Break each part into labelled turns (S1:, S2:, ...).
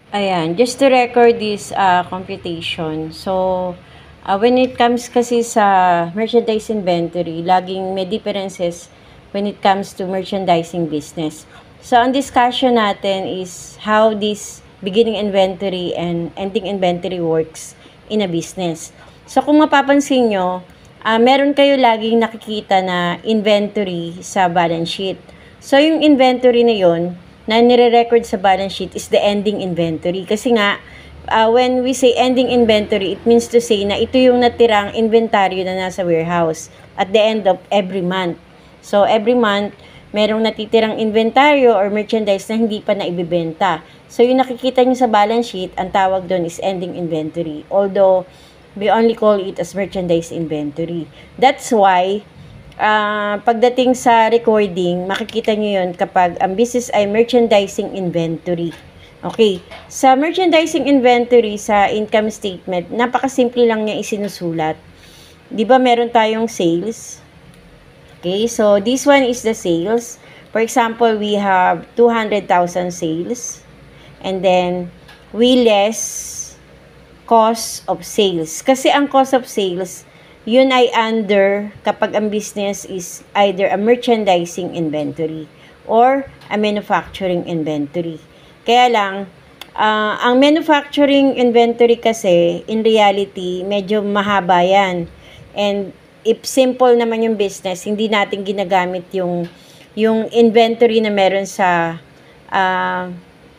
S1: Ayan, just to record this computation. So, when it comes kasi sa merchandise inventory, laging may differences when it comes to merchandising business. So, ang discussion natin is how this beginning inventory and ending inventory works in a business. So, kung mapapansin nyo, meron kayo laging nakikita na inventory sa balance sheet. So, yung inventory na yon na nire-record sa balance sheet is the ending inventory. Kasi nga, when we say ending inventory, it means to say na ito yung natirang inventaryo na nasa warehouse at the end of every month. So, every month, merong natitirang inventaryo or merchandise na hindi pa naibibenta. So, yung nakikita nyo sa balance sheet, ang tawag doon is ending inventory. Although, we only call it as merchandise inventory. That's why, pagdating sa recording, makikita nyo yun kapag ang business ay merchandising inventory. Okay. Sa merchandising inventory, sa income statement, napakasimple lang niya isinusulat. Di ba meron tayong sales? Okay, so this one is the sales. For example, we have 200,000 sales. And then, we less cost of sales. Kasi ang cost of sales, yun ay under kapag ang business is either a merchandising inventory or a manufacturing inventory. Kaya lang, ang manufacturing inventory kasi, in reality, medyo mahaba yan. And if simple naman yung business, hindi natin ginagamit yung inventory na meron sa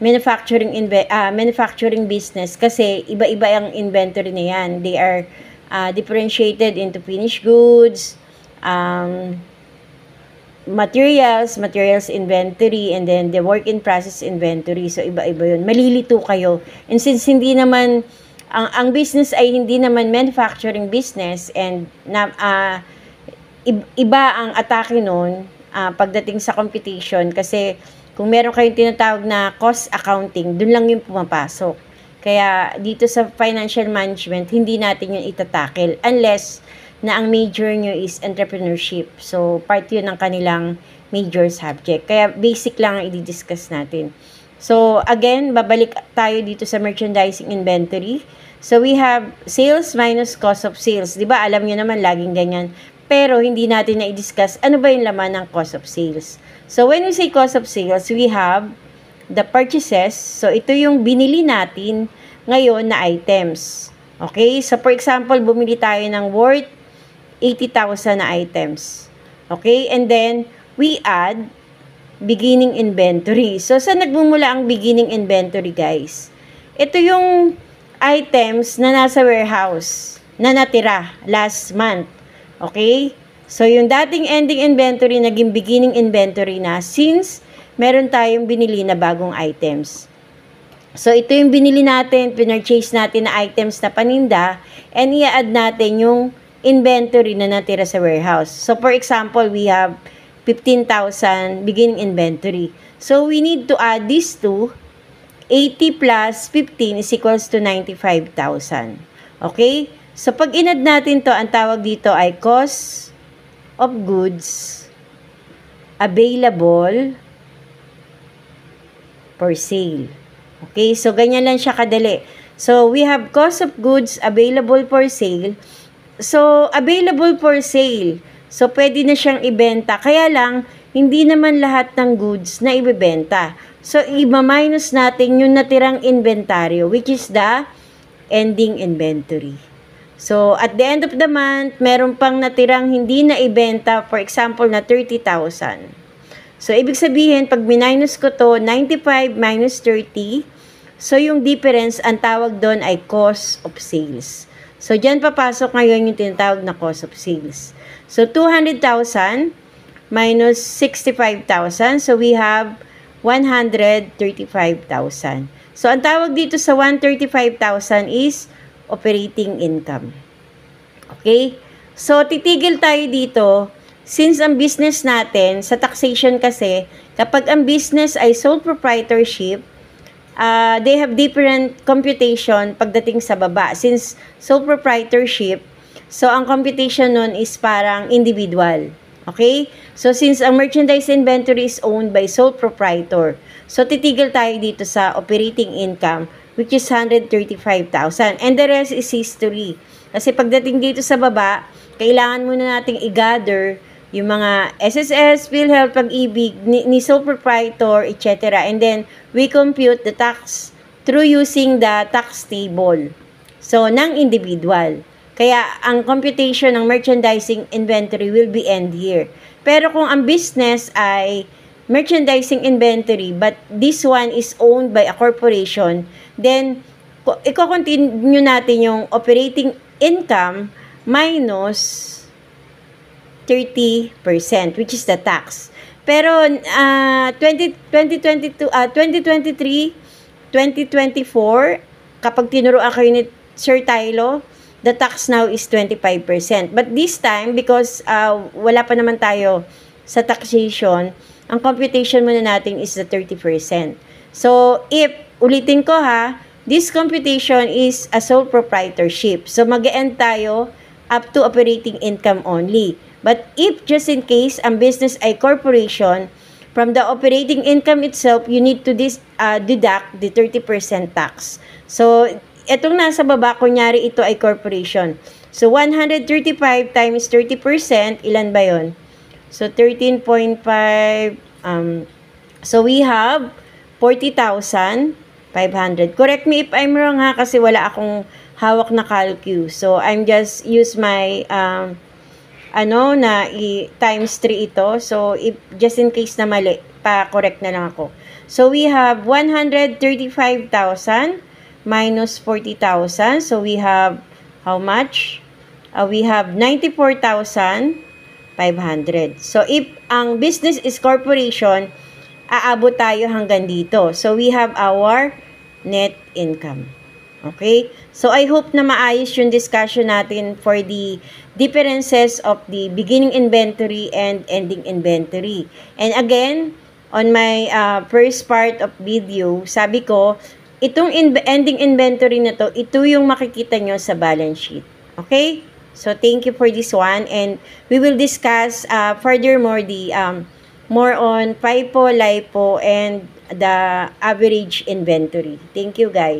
S1: manufacturing business kasi iba-iba ang inventory na yan. They are differentiated into finished goods, materials inventory, and then the work in process inventory. So, iba-iba yun. Malilito kayo. And since hindi naman, ang business ay hindi naman manufacturing business and iba ang atake nun pagdating sa computation kasi kung meron kayong tinatawag na cost accounting, dun lang yung pumapasok. Kaya dito sa financial management, hindi natin yun itatakil unless na ang major nyo is entrepreneurship. So, part yun ng kanilang major subject. Kaya basic lang ang i-discuss natin. So, again, babalik tayo dito sa merchandising inventory. So, we have sales minus cost of sales. Diba, alam nyo naman, laging ganyan. Pero, hindi natin na-discuss ano ba yung laman ng cost of sales. So, when we say cost of sales, we have the purchases. So, ito yung binili natin ngayon na items. Okay? So, for example, bumili tayo ng worth 80,000 na items. Okay? And then, we add beginning inventory. So, saan nagmumula ang beginning inventory, guys? Ito yung items na nasa warehouse na natira last month. Okay? So, yung dating ending inventory naging beginning inventory na since meron tayong binili na bagong items. So, ito yung binili natin, pinurchase natin na items na paninda, and i-add natin yung inventory na natira sa warehouse. So, for example, we have 15,000 beginning inventory. So, we need to add these two. 80 plus 15 is equals to 95,000. Okay? So, pag in-add natin to, ang tawag dito ay cost of goods available for sale. Okay, so ganyan lang siya kadali. So, we have cost of goods available for sale. So, available for sale. So, pwede na siyang ibenta. Kaya lang, hindi naman lahat ng goods na ibebenta. So, i-minus natin yung natirang inventaryo, which is the ending inventory. So, at the end of the month, meron pang natirang hindi na ibenta, for example, na 30,000. So, ibig sabihin, pag minus ko to, 95 minus 30, so yung difference, ang tawag doon ay cost of sales. So, dyan papasok ngayon yung tinatawag na cost of sales. So, 200,000 minus 65,000, so we have 135,000. So, ang tawag dito sa 135,000 is operating income. Okay? So, titigil tayo dito. Since ang business natin, sa taxation kasi, kapag ang business ay sole proprietorship, they have different computation pagdating sa baba. Since sole proprietorship, so ang computation nun is parang individual. Okay? So, since ang merchandise inventory is owned by sole proprietor, so titigil tayo dito sa operating income, which is 135,000. And the rest is history. Kasi pagdating dito sa baba, kailangan muna nating i-gather yung mga SSS, PhilHealth, Pag-ibig, ni sole proprietor, etc. And then, we compute the tax through using the tax table. So, ng individual. Kaya, ang computation ng merchandising inventory will be end here. Pero kung ang business ay merchandising inventory, but this one is owned by a corporation, then, i-continue natin yung operating income minus 30%, which is the tax. Pero 2023, 2024, kapag tinuruan kayo ni Sir Tylo, the tax now is 25%. But this time, because wala pa naman tayo sa taxation, ang computation muna natin is the 30%. So, ulitin ko ha, this computation is a sole proprietorship. So, mag-end tayo up to operating income only. But if just in case ang business ay corporation, from the operating income itself, you need to deduct the 30% tax. So, etong nasa baba, kunyari ito ay corporation. So, 135 times 30%, ilan ba yon? So, 13.5, so we have 40,500. Correct me if I'm wrong ha, kasi wala akong hawak na calcu. So, I'm just use my, times 3 ito. So, if, just in case na mali, pa-correct na lang ako. So, we have 135,000 minus 40,000. So, we have, how much? We have 94,500. So, if ang business is corporation, aabot tayo hanggang dito. So, we have our net income. Okay? So, I hope na maayos yung discussion natin for the differences of the beginning inventory and ending inventory. And again, on my first part of video, sabi ko, itong ending inventory na to, ito yung makikita nyo sa balance sheet. Okay? So, thank you for this one. And we will discuss furthermore the more on FIFO, LIFO, and the average inventory. Thank you, guys.